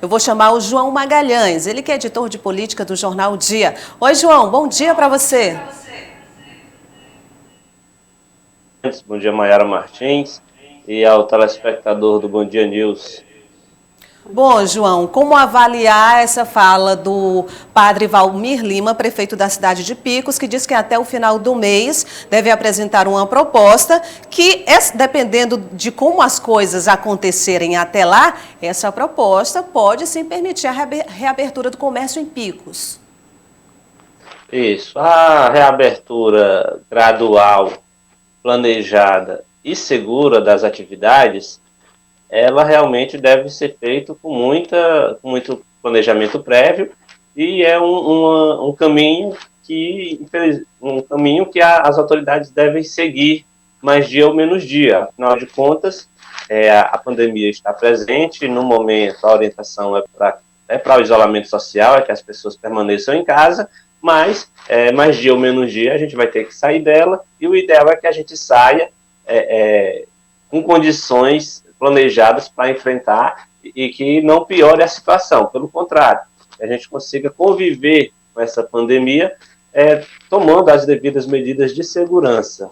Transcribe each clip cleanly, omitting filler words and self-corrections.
Eu vou chamar o João Magalhães, ele que é editor de política do jornal Dia. Oi, João, bom dia para você. Bom dia, Mayara Martins, e ao telespectador do Bom Dia News. Bom, João, como avaliar essa fala do padre Valmir Lima, prefeito da cidade de Picos, que diz que até o final do mês deve apresentar uma proposta que, dependendo de como as coisas acontecerem até lá, essa proposta pode sim permitir a reabertura do comércio em Picos. Isso, a reabertura gradual, planejada e segura das atividades, ela realmente deve ser feita com muito planejamento prévio e é um caminho que as autoridades devem seguir mais dia ou menos dia. Afinal de contas, a pandemia está presente, no momento a orientação é para o isolamento social, é que as pessoas permaneçam em casa, mas mais dia ou menos dia a gente vai ter que sair dela e o ideal é que a gente saia com condições planejadas para enfrentar e que não piore a situação. Pelo contrário, que a gente consiga conviver com essa pandemia tomando as devidas medidas de segurança.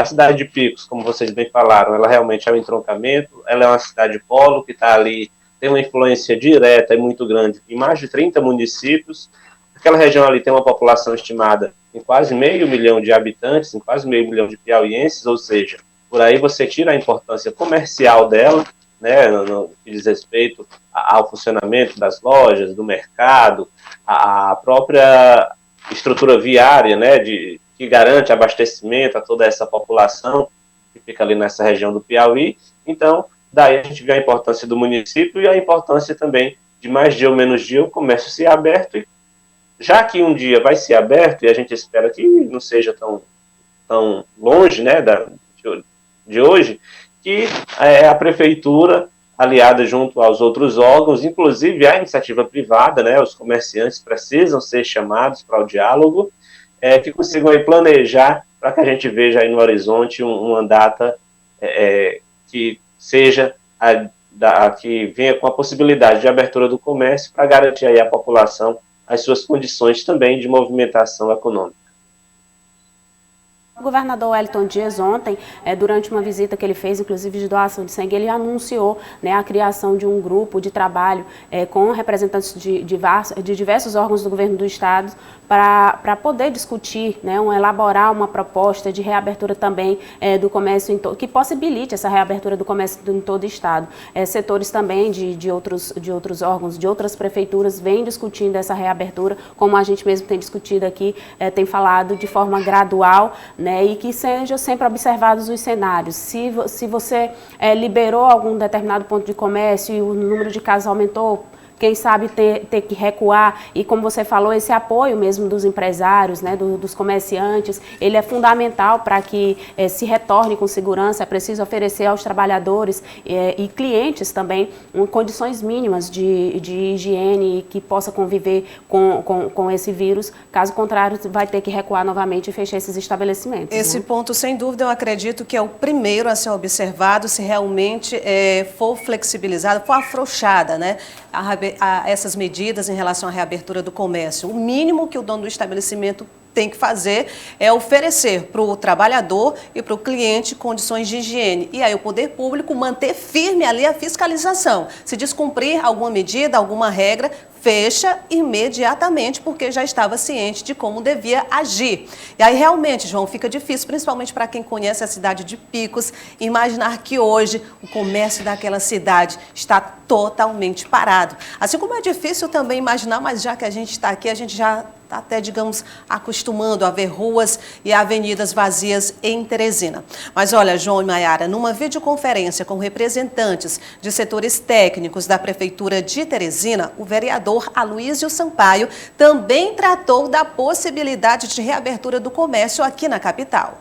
A cidade de Picos, como vocês bem falaram, ela realmente é um entroncamento, ela é uma cidade polo que está ali, tem uma influência direta e muito grande em mais de 30 municípios. Aquela região ali tem uma população estimada em quase 500 mil de habitantes, em quase 500 mil de piauienses, ou seja, por aí você tira a importância comercial dela, né, no que diz respeito ao funcionamento das lojas, do mercado, a própria estrutura viária, né, que garante abastecimento a toda essa população que fica ali nessa região do Piauí. Então, daí a gente vê a importância do município e a importância também de mais dia ou menos dia o comércio ser aberto. E já que um dia vai ser aberto, e a gente espera que não seja tão longe, né, de hoje, que a prefeitura, aliada junto aos outros órgãos, inclusive a iniciativa privada, né, os comerciantes precisam ser chamados para o diálogo, que consigam aí planejar para que a gente veja aí no horizonte uma data que seja que venha com a possibilidade de abertura do comércio para garantir aí à população as suas condições também de movimentação econômica. O governador Wellington Dias ontem, durante uma visita que ele fez, inclusive de doação de sangue, ele anunciou, né, a criação de um grupo de trabalho com representantes de diversos órgãos do governo do estado para poder discutir, né, elaborar uma proposta de reabertura também do comércio, que possibilite essa reabertura do comércio em todo o estado. Setores também de outros órgãos, de outras prefeituras, vêm discutindo essa reabertura, como a gente mesmo tem discutido aqui, tem falado de forma gradual, né, e que sejam sempre observados os cenários. Se você liberou algum determinado ponto de comércio e o número de casos aumentou, quem sabe ter que recuar, e como você falou, esse apoio mesmo dos empresários, né, dos comerciantes, ele é fundamental para que se retorne com segurança. É preciso oferecer aos trabalhadores e clientes também condições mínimas de higiene que possa conviver com esse vírus. Caso contrário, vai ter que recuar novamente e fechar esses estabelecimentos. Esse ponto, sem dúvida, eu acredito que é o primeiro a ser observado se realmente for flexibilizada, for afrouxada, né, essas medidas em relação à reabertura do comércio. O mínimo que o dono do estabelecimento tem que fazer é oferecer para o trabalhador e para o cliente condições de higiene. E aí o poder público manter firme ali a fiscalização. Se descumprir alguma medida, alguma regra, fecha imediatamente, porque já estava ciente de como devia agir. E aí realmente, João, fica difícil, principalmente para quem conhece a cidade de Picos, imaginar que hoje o comércio daquela cidade está totalmente parado. Assim como é difícil também imaginar, mas já que a gente está aqui, a gente já está até, digamos, acostumando a ver ruas e avenidas vazias em Teresina. Mas olha, João e Mayara, numa videoconferência com representantes de setores técnicos da Prefeitura de Teresina, o vereador Aloysio Sampaio também tratou da possibilidade de reabertura do comércio aqui na capital.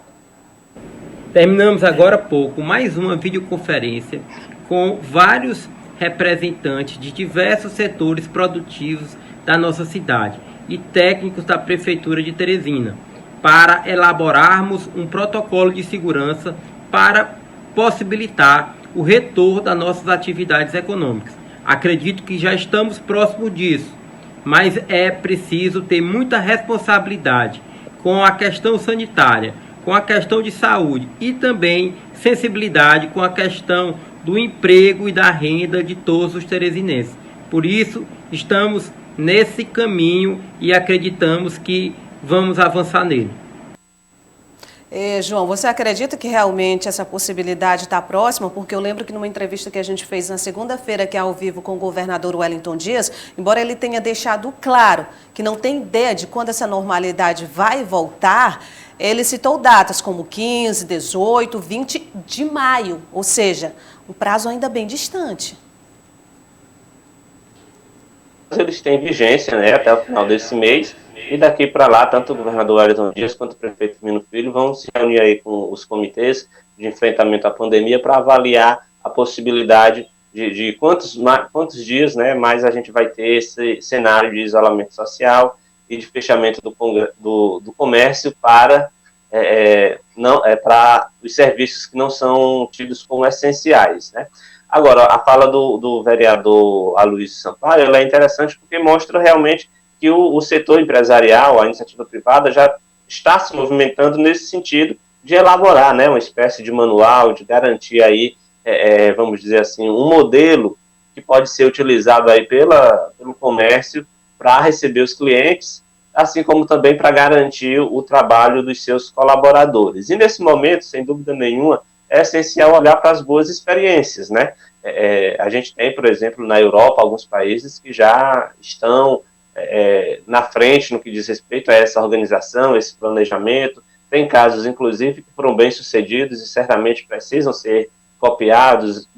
Terminamos agora há pouco mais uma videoconferência com vários representantes de diversos setores produtivos da nossa cidade e técnicos da Prefeitura de Teresina, para elaborarmos um protocolo de segurança para possibilitar o retorno das nossas atividades econômicas. Acredito que já estamos próximos disso, mas é preciso ter muita responsabilidade com a questão sanitária, com a questão de saúde e também sensibilidade com a questão do emprego e da renda de todos os teresinenses. Por isso, estamos nesse caminho e acreditamos que vamos avançar nele. João, você acredita que realmente essa possibilidade está próxima? Porque eu lembro que numa entrevista que a gente fez na segunda-feira, que é ao vivo com o governador Wellington Dias, embora ele tenha deixado claro que não tem ideia de quando essa normalidade vai voltar, ele citou datas como 15, 18, 20 de maio, ou seja, um prazo ainda bem distante. Eles têm vigência, né, até o final desse mês, e daqui para lá, tanto o governador Wellington Dias quanto o prefeito Firmino Filho vão se reunir aí com os comitês de enfrentamento à pandemia para avaliar a possibilidade de quantos dias, né, mais a gente vai ter esse cenário de isolamento social e de fechamento do comércio para os serviços que não são tidos como essenciais, né. Agora, a fala do vereador Aloysio Sampaio, ela é interessante porque mostra realmente que o setor empresarial, a iniciativa privada, já está se movimentando nesse sentido de elaborar, né, uma espécie de manual, de garantir aí, vamos dizer assim, um modelo que pode ser utilizado aí pelo comércio para receber os clientes, assim como também para garantir o trabalho dos seus colaboradores. E nesse momento, sem dúvida nenhuma, é essencial olhar para as boas experiências, né? A gente tem, por exemplo, na Europa, alguns países que já estão na frente no que diz respeito a essa organização, esse planejamento. Tem casos, inclusive, que foram bem sucedidos e certamente precisam ser copiados,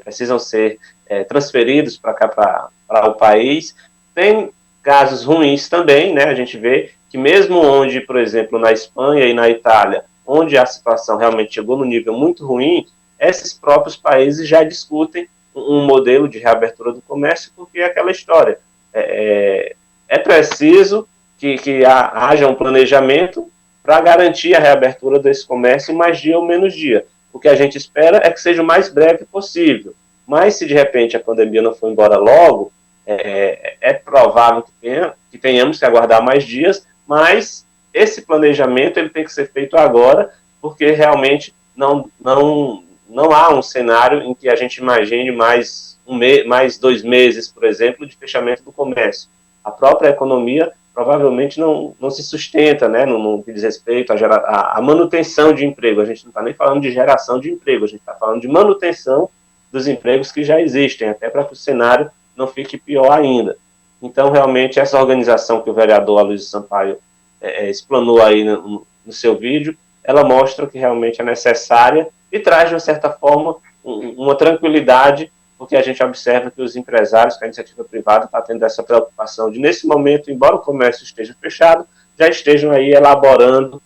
precisam ser transferidos para cá, para o país. Tem casos ruins também, né? A gente vê que mesmo onde, por exemplo, na Espanha e na Itália, onde a situação realmente chegou no nível muito ruim, esses próprios países já discutem um modelo de reabertura do comércio, porque é aquela história. É preciso que haja um planejamento para garantir a reabertura desse comércio em mais dia ou menos dia. O que a gente espera é que seja o mais breve possível. Mas se de repente a pandemia não for embora logo, é provável que tenhamos que aguardar mais dias, mas esse planejamento ele tem que ser feito agora, porque realmente não há um cenário em que a gente imagine mais 2 meses, por exemplo, de fechamento do comércio. A própria economia provavelmente não se sustenta, né, no que diz respeito à manutenção de emprego. A gente não está nem falando de geração de emprego, a gente está falando de manutenção dos empregos que já existem, até para que o cenário não fique pior ainda. Então, realmente, essa organização que o vereador Aloysio Sampaio explanou aí no seu vídeo, ela mostra que realmente é necessária e traz, de uma certa forma, uma tranquilidade, porque a gente observa que os empresários, que a iniciativa privada está tendo essa preocupação de, nesse momento, embora o comércio esteja fechado, já estejam aí elaborando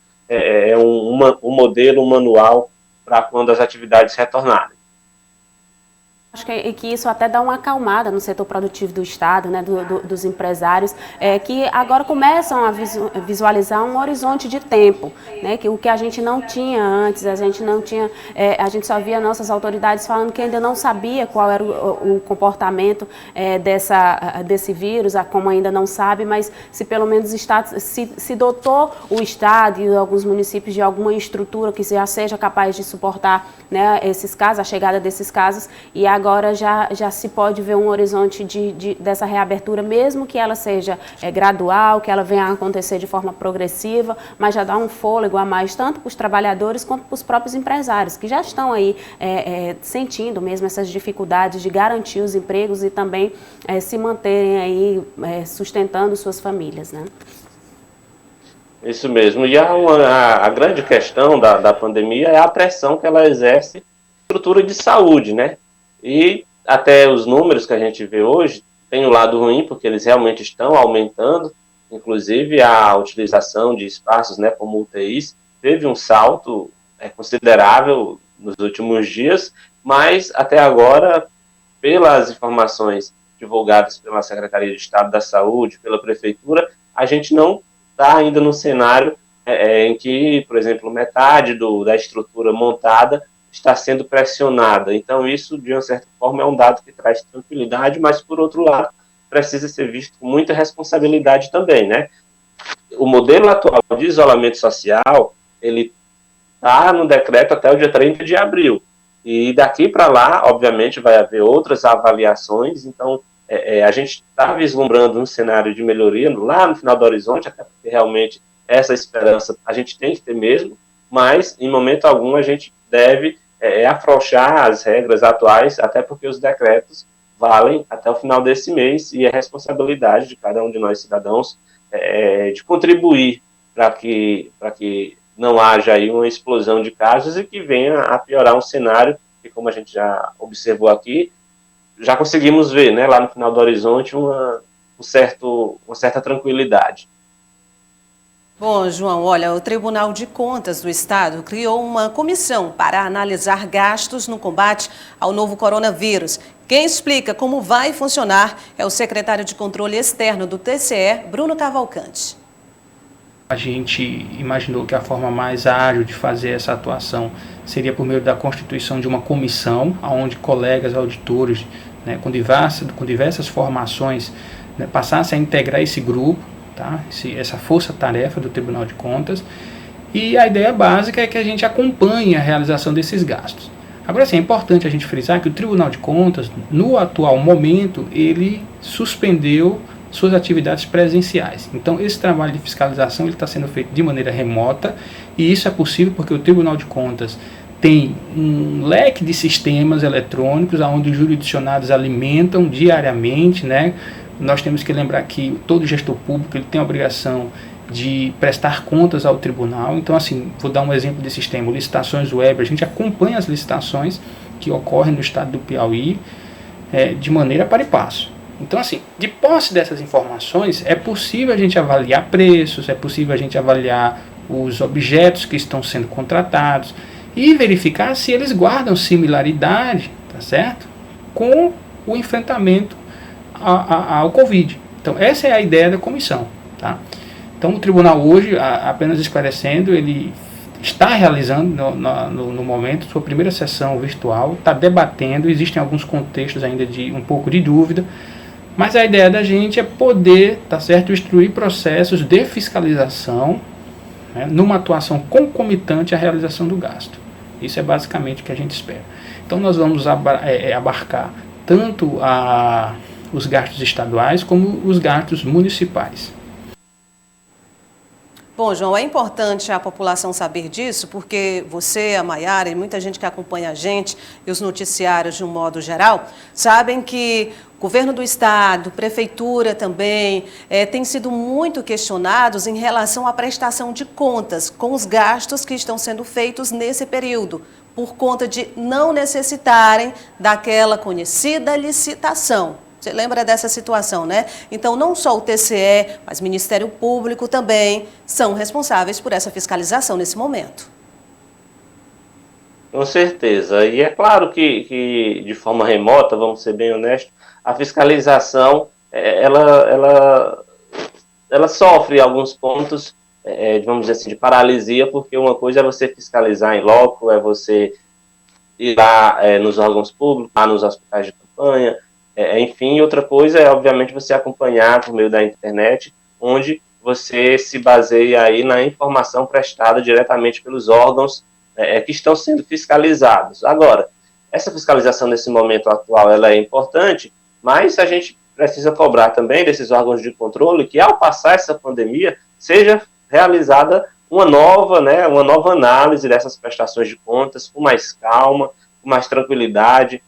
um modelo, um manual para quando as atividades retornarem. Acho que isso até dá uma acalmada no setor produtivo do Estado, né, dos empresários, que agora começam a visualizar um horizonte de tempo, né, que o que a gente não tinha antes, a gente só via nossas autoridades falando que ainda não sabia qual era o comportamento desse vírus, como ainda não sabe, mas se pelo menos se dotou o Estado e alguns municípios de alguma estrutura que já seja capaz de suportar, né, esses casos, a chegada desses casos, e agora já se pode ver um horizonte dessa reabertura, mesmo que ela seja gradual, que ela venha a acontecer de forma progressiva, mas já dá um fôlego a mais, tanto para os trabalhadores quanto para os próprios empresários, que já estão aí sentindo mesmo essas dificuldades de garantir os empregos e também se manterem aí sustentando suas famílias, né? Isso mesmo. E a grande questão da pandemia é a pressão que ela exerce na estrutura de saúde, né? E até os números que a gente vê hoje tem o lado ruim, porque eles realmente estão aumentando, inclusive a utilização de espaços, né, como UTIs, teve um salto considerável nos últimos dias, mas até agora, pelas informações divulgadas pela Secretaria de Estado da Saúde, pela Prefeitura, a gente não está ainda num cenário em que, por exemplo, metade da estrutura montada está sendo pressionada. Então, isso, de uma certa forma, é um dado que traz tranquilidade, mas, por outro lado, precisa ser visto com muita responsabilidade também, né? O modelo atual de isolamento social, ele está no decreto até o dia 30 de abril. E daqui para lá, obviamente, vai haver outras avaliações. Então, a gente está vislumbrando um cenário de melhoria lá no final do horizonte, até porque realmente essa esperança a gente tem que ter mesmo, mas em momento algum a gente deve afrouxar as regras atuais, até porque os decretos valem até o final desse mês e é responsabilidade de cada um de nós cidadãos de contribuir para que não haja aí uma explosão de casos e que venha a piorar um cenário que, como a gente já observou aqui, já conseguimos ver, né, lá no final do horizonte uma certa tranquilidade. Bom, João, olha, o Tribunal de Contas do Estado criou uma comissão para analisar gastos no combate ao novo coronavírus. Quem explica como vai funcionar é o secretário de Controle Externo do TCE, Bruno Cavalcante. A gente imaginou que a forma mais ágil de fazer essa atuação seria por meio da constituição de uma comissão, onde colegas auditores, né, com diversas formações, né, passassem a integrar esse grupo, tá? Essa força-tarefa do Tribunal de Contas. E a ideia básica é que a gente acompanhe a realização desses gastos. Agora, sim, é importante a gente frisar que o Tribunal de Contas, no atual momento, ele suspendeu suas atividades presenciais. Então, esse trabalho de fiscalização está sendo feito de maneira remota, e isso é possível porque o Tribunal de Contas tem um leque de sistemas eletrônicos onde os jurisdicionados alimentam diariamente, né? Nós temos que lembrar que todo gestor público ele tem a obrigação de prestar contas ao tribunal. Então, assim, vou dar um exemplo de sistema, licitações web, a gente acompanha as licitações que ocorrem no estado do Piauí de maneira para e passo. Então, assim, de posse dessas informações, é possível a gente avaliar preços, é possível a gente avaliar os objetos que estão sendo contratados e verificar se eles guardam similaridade, tá certo? Com o enfrentamento ao Covid. Então, essa é a ideia da comissão, tá? Então, o tribunal hoje, apenas esclarecendo, ele está realizando no momento sua primeira sessão virtual, está debatendo, existem alguns contextos ainda de um pouco de dúvida, mas a ideia da gente é poder, tá certo, instruir processos de fiscalização, né, numa atuação concomitante à realização do gasto. Isso é basicamente o que a gente espera. Então, nós vamos abarcar tanto os gastos estaduais como os gastos municipais. Bom, João, é importante a população saber disso, porque você, a Maiara e muita gente que acompanha a gente e os noticiários de um modo geral, sabem que o governo do estado, prefeitura também, têm sido muito questionados em relação à prestação de contas com os gastos que estão sendo feitos nesse período, por conta de não necessitarem daquela conhecida licitação. Você lembra dessa situação, né? Então, não só o TCE, mas o Ministério Público também são responsáveis por essa fiscalização nesse momento. Com certeza. E é claro que de forma remota, vamos ser bem honestos, a fiscalização, ela sofre alguns pontos, vamos dizer assim, de paralisia, porque uma coisa é você fiscalizar em loco, é você ir lá nos órgãos públicos, lá nos hospitais de campanha, enfim, outra coisa é, obviamente, você acompanhar por meio da internet, onde você se baseia aí na informação prestada diretamente pelos órgãos que estão sendo fiscalizados. Agora, essa fiscalização nesse momento atual ela é importante, mas a gente precisa cobrar também desses órgãos de controle que, ao passar essa pandemia, seja realizada uma nova análise dessas prestações de contas com mais calma, com mais tranquilidade,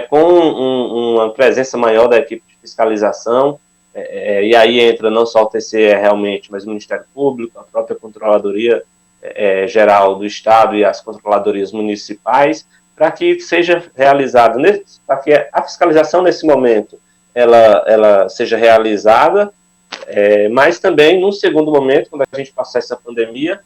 com uma presença maior da equipe de fiscalização, e aí entra não só o TCE realmente, mas o Ministério Público, a própria Controladoria Geral do Estado e as controladorias municipais, para que seja realizado, para que a fiscalização nesse momento ela seja realizada, mas também, num segundo momento, quando a gente passar essa pandemia,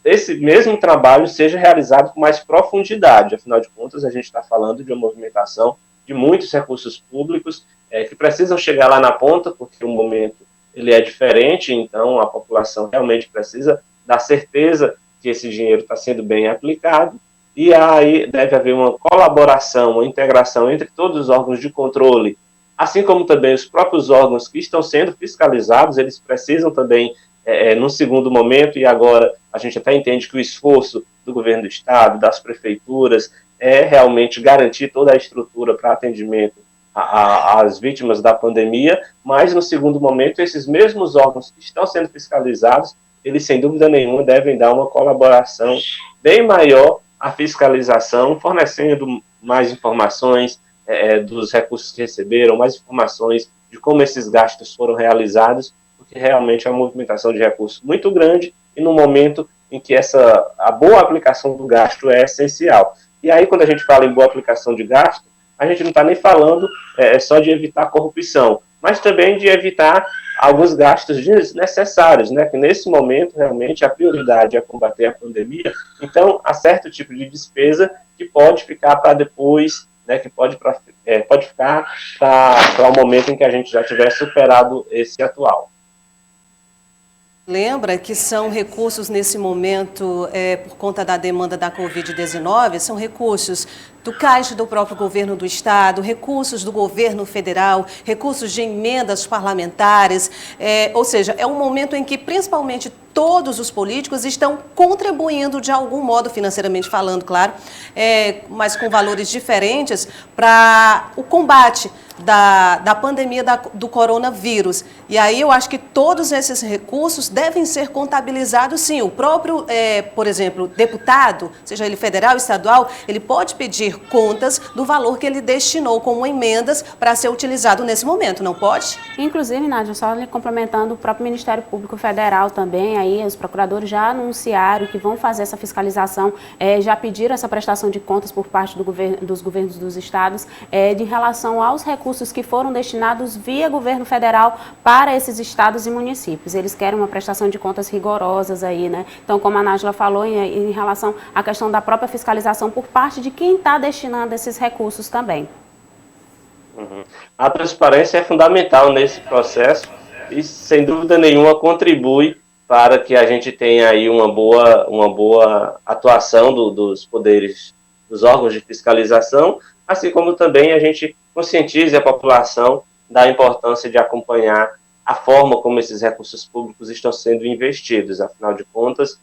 esse mesmo trabalho seja realizado com mais profundidade. Afinal de contas, a gente está falando de uma movimentação de muitos recursos públicos que precisam chegar lá na ponta, porque o momento ele é diferente, então a população realmente precisa dar certeza que esse dinheiro está sendo bem aplicado, e aí deve haver uma colaboração, uma integração entre todos os órgãos de controle, assim como também os próprios órgãos que estão sendo fiscalizados, eles precisam também, num segundo momento, e agora a gente até entende que o esforço do governo do estado, das prefeituras, é realmente garantir toda a estrutura para atendimento às vítimas da pandemia, mas no segundo momento, esses mesmos órgãos que estão sendo fiscalizados, eles sem dúvida nenhuma devem dar uma colaboração bem maior à fiscalização, fornecendo mais informações dos recursos que receberam, mais informações de como esses gastos foram realizados, porque realmente é uma movimentação de recursos muito grande e no momento em que a boa aplicação do gasto é essencial. E aí, quando a gente fala em boa aplicação de gasto, a gente não está nem falando só de evitar corrupção, mas também de evitar alguns gastos desnecessários, né? Que nesse momento, realmente, a prioridade é combater a pandemia, então, há certo tipo de despesa que pode ficar para depois, né? Que pode ficar para o momento em que a gente já tiver superado esse atual. Lembra que são recursos nesse momento, por conta da demanda da Covid-19, são recursos do caixa do próprio governo do estado, recursos do governo federal, recursos de emendas parlamentares, ou seja, é um momento em que principalmente todos os políticos estão contribuindo de algum modo, financeiramente falando, claro, mas com valores diferentes para o combate da pandemia do coronavírus. E aí eu acho que todos esses recursos devem ser contabilizados, sim. O próprio, por exemplo, deputado, seja ele federal, estadual, ele pode pedir contas do valor que ele destinou como emendas para ser utilizado nesse momento, não pode? Inclusive, Nádia, só complementando, o próprio Ministério Público Federal também, aí os procuradores já anunciaram que vão fazer essa fiscalização, já pediram essa prestação de contas por parte dos governos dos estados, de relação aos recursos que foram destinados via governo federal para esses estados e municípios. Eles querem uma prestação de contas rigorosas aí, né? Então, como a Nájila falou, em relação à questão da própria fiscalização por parte de quem está destinando esses recursos também. Uhum. A transparência é fundamental nesse processo e, sem dúvida nenhuma, contribui para que a gente tenha aí uma boa atuação dos poderes, dos órgãos de fiscalização, assim como também a gente conscientize a população da importância de acompanhar a forma como esses recursos públicos estão sendo investidos. Afinal de contas,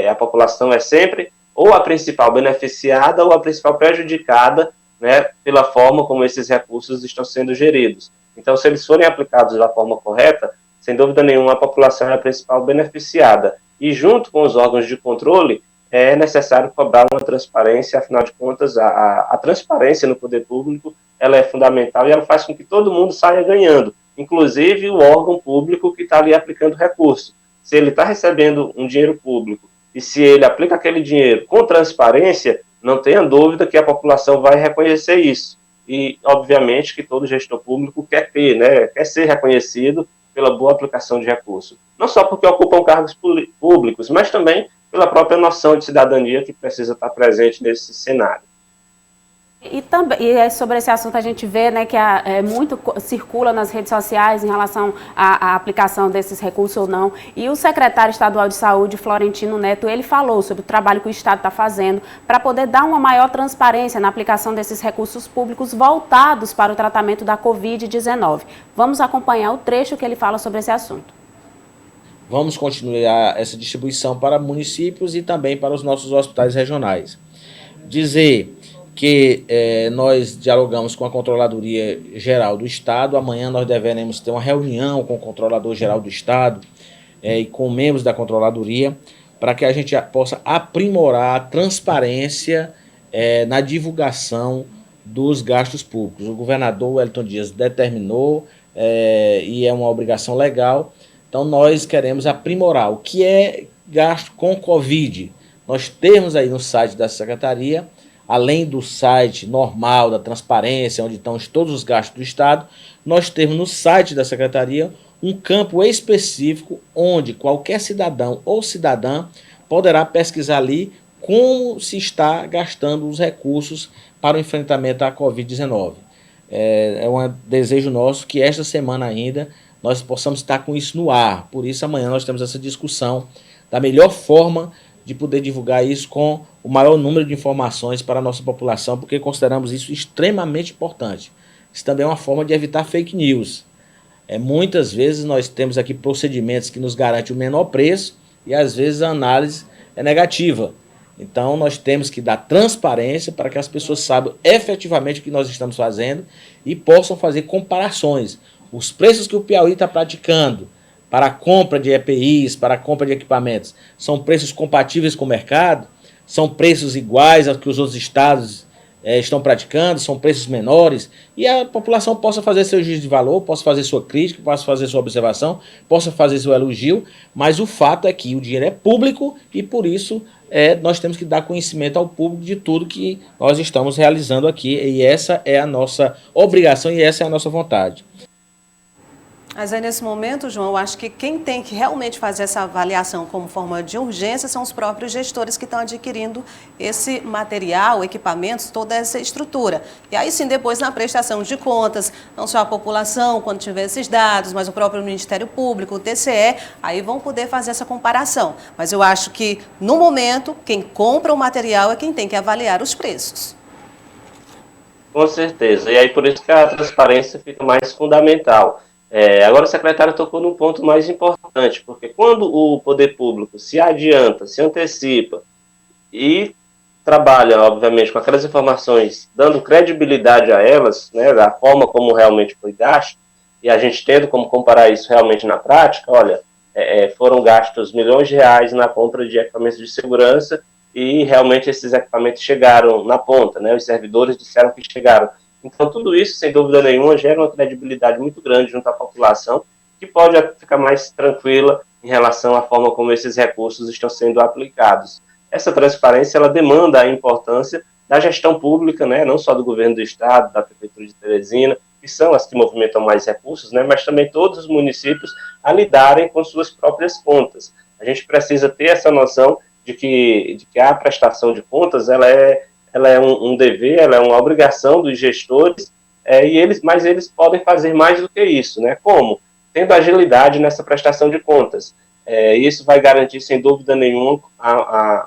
a população é sempre ou a principal beneficiada ou a principal prejudicada, né, pela forma como esses recursos estão sendo geridos. Então, se eles forem aplicados da forma correta, sem dúvida nenhuma, a população é a principal beneficiada. E junto com os órgãos de controle, é necessário cobrar uma transparência, afinal de contas, a transparência no poder público, ela é fundamental e ela faz com que todo mundo saia ganhando, inclusive o órgão público que está ali aplicando recurso. Se ele está recebendo um dinheiro público e se ele aplica aquele dinheiro com transparência, não tenha dúvida que a população vai reconhecer isso. E, obviamente, que todo gestor público quer ter, né, quer ser reconhecido pela boa aplicação de recursos. Não só porque ocupam cargos públicos, mas também pela própria noção de cidadania que precisa estar presente nesse cenário. E sobre esse assunto a gente vê, né, que muito circula nas redes sociais em relação à aplicação desses recursos ou não. E o secretário estadual de saúde, Florentino Neto, ele falou sobre o trabalho que o Estado está fazendo para poder dar uma maior transparência na aplicação desses recursos públicos voltados para o tratamento da Covid-19. Vamos acompanhar o trecho que ele fala sobre esse assunto. Vamos continuar essa distribuição para municípios e também para os nossos hospitais regionais. Dizer que nós dialogamos com a Controladoria Geral do Estado. Amanhã nós deveremos ter uma reunião com o Controlador Geral do Estado e com membros da Controladoria para que a gente possa aprimorar a transparência na divulgação dos gastos públicos. O governador Wellington Dias determinou e é uma obrigação legal. Então nós queremos aprimorar o que é gasto com Covid. Nós temos aí no site da Secretaria, além do site normal da transparência, onde estão todos os gastos do Estado, nós temos no site da Secretaria um campo específico onde qualquer cidadão ou cidadã poderá pesquisar ali como se está gastando os recursos para o enfrentamento à Covid-19. É um desejo nosso que esta semana ainda nós possamos estar com isso no ar. Por isso, amanhã nós temos essa discussão da melhor forma de poder divulgar isso com o maior número de informações para a nossa população, porque consideramos isso extremamente importante. Isso também é uma forma de evitar fake news. Muitas vezes nós temos aqui procedimentos que nos garantem o menor preço e às vezes a análise é negativa. Então nós temos que dar transparência para que as pessoas saibam efetivamente o que nós estamos fazendo e possam fazer comparações. Os preços que o Piauí está praticando para a compra de EPIs, para a compra de equipamentos, são preços compatíveis com o mercado? São preços iguais aos que os outros estados estão praticando? São preços menores? E a população possa fazer seu juízo de valor, possa fazer sua crítica, possa fazer sua observação, possa fazer seu elogio, mas o fato é que o dinheiro é público e por isso nós temos que dar conhecimento ao público de tudo que nós estamos realizando aqui e essa é a nossa obrigação e essa é a nossa vontade. Mas aí, nesse momento, João, eu acho que quem tem que realmente fazer essa avaliação como forma de urgência são os próprios gestores que estão adquirindo esse material, equipamentos, toda essa estrutura. E aí sim, depois na prestação de contas, não só a população, quando tiver esses dados, mas o próprio Ministério Público, o TCE, aí vão poder fazer essa comparação. Mas eu acho que, no momento, quem compra o material é quem tem que avaliar os preços. Com certeza. E aí por isso que a transparência fica mais fundamental. Agora o secretário tocou num ponto mais importante, porque quando o poder público se adianta, se antecipa e trabalha, obviamente, com aquelas informações, dando credibilidade a elas, né, da forma como realmente foi gasto, e a gente tendo como comparar isso realmente na prática, olha, foram gastos milhões de reais na compra de equipamentos de segurança e realmente esses equipamentos chegaram na ponta, né, os servidores disseram que chegaram. Então, tudo isso, sem dúvida nenhuma, gera uma credibilidade muito grande junto à população, que pode ficar mais tranquila em relação à forma como esses recursos estão sendo aplicados. Essa transparência, ela demanda a importância da gestão pública, né, não só do governo do estado, da prefeitura de Teresina, que são as que movimentam mais recursos, né, mas também todos os municípios a lidarem com suas próprias contas. A gente precisa ter essa noção de que a prestação de contas, ela é um dever, ela é uma obrigação dos gestores, mas eles podem fazer mais do que isso, né? Como? Tendo agilidade nessa prestação de contas. Isso vai garantir, sem dúvida nenhuma,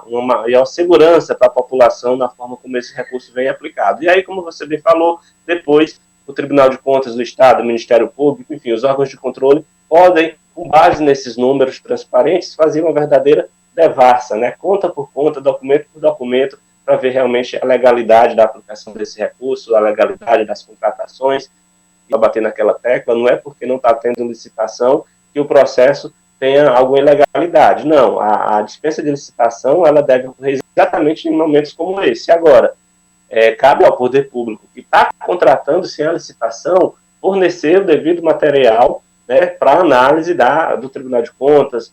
uma maior segurança para a população na forma como esse recurso vem aplicado. E aí, como você bem falou, depois o Tribunal de Contas do Estado, o Ministério Público, enfim, os órgãos de controle podem, com base nesses números transparentes, fazer uma verdadeira devassa, né? Conta por conta, documento por documento, para ver realmente a legalidade da aplicação desse recurso, a legalidade das contratações, e bater naquela tecla, não é porque não está tendo licitação que o processo tenha alguma ilegalidade. Não, a dispensa de licitação, ela deve ocorrer exatamente em momentos como esse. Agora, cabe ao poder público que está contratando sem a licitação, fornecer o devido material, né, para análise do Tribunal de Contas,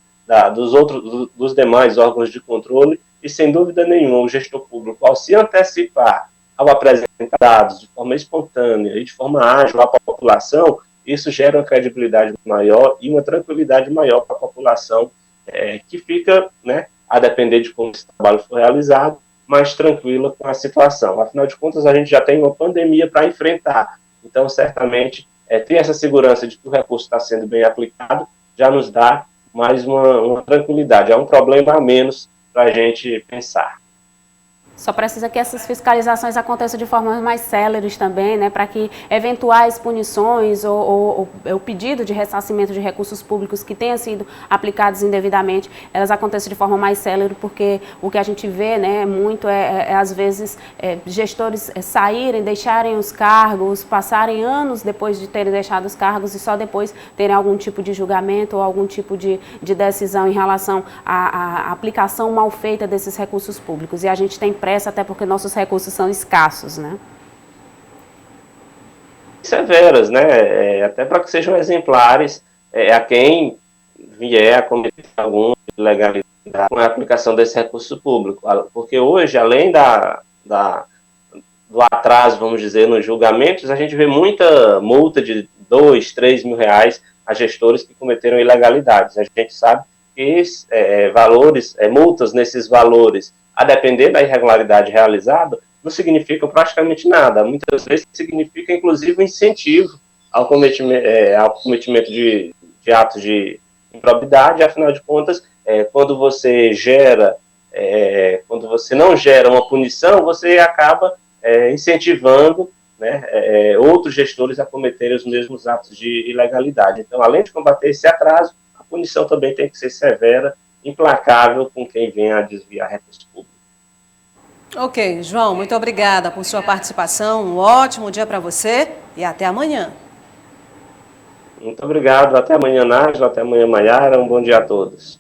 dos demais órgãos de controle, e sem dúvida nenhuma o gestor público, ao se antecipar, ao apresentar dados de forma espontânea e de forma ágil à população, isso gera uma credibilidade maior e uma tranquilidade maior para a população, que fica, né, a depender de como esse trabalho for realizado, mais tranquila com a situação. Afinal de contas, a gente já tem uma pandemia para enfrentar, então certamente ter essa segurança de que o recurso está sendo bem aplicado já nos dá mais uma tranquilidade, é um problema a menos para a gente pensar. Só precisa que essas fiscalizações aconteçam de forma mais céleres também, né, para que eventuais punições ou o pedido de ressarcimento de recursos públicos que tenham sido aplicados indevidamente, elas aconteçam de forma mais célere, porque o que a gente vê, né, muito às vezes, gestores saírem, deixarem os cargos, passarem anos depois de terem deixado os cargos e só depois terem algum tipo de julgamento ou algum tipo de decisão em relação à aplicação mal feita desses recursos públicos. E a gente tem pressa, até porque nossos recursos são escassos, né? Severas, né? Até para que sejam exemplares a quem vier a cometer alguma ilegalidade com a aplicação desse recurso público. Porque hoje, além do atraso, vamos dizer, nos julgamentos, a gente vê muita multa de 2, 3 mil reais a gestores que cometeram ilegalidades. A gente sabe que multas nesses valores, a depender da irregularidade realizada, não significam praticamente nada. Muitas vezes significa, inclusive, um incentivo ao cometimento de atos de improbidade. Afinal de contas, quando você gera quando você não gera uma punição, você acaba incentivando, né, outros gestores a cometerem os mesmos atos de ilegalidade. Então, além de combater esse atraso, a punição também tem que ser severa, implacável com quem venha a desviar recursos públicos. Ok, João, muito obrigada por sua participação. Um ótimo dia para você e até amanhã. Muito obrigado. Até amanhã, Nájila. Até amanhã, Maiara. Um bom dia a todos.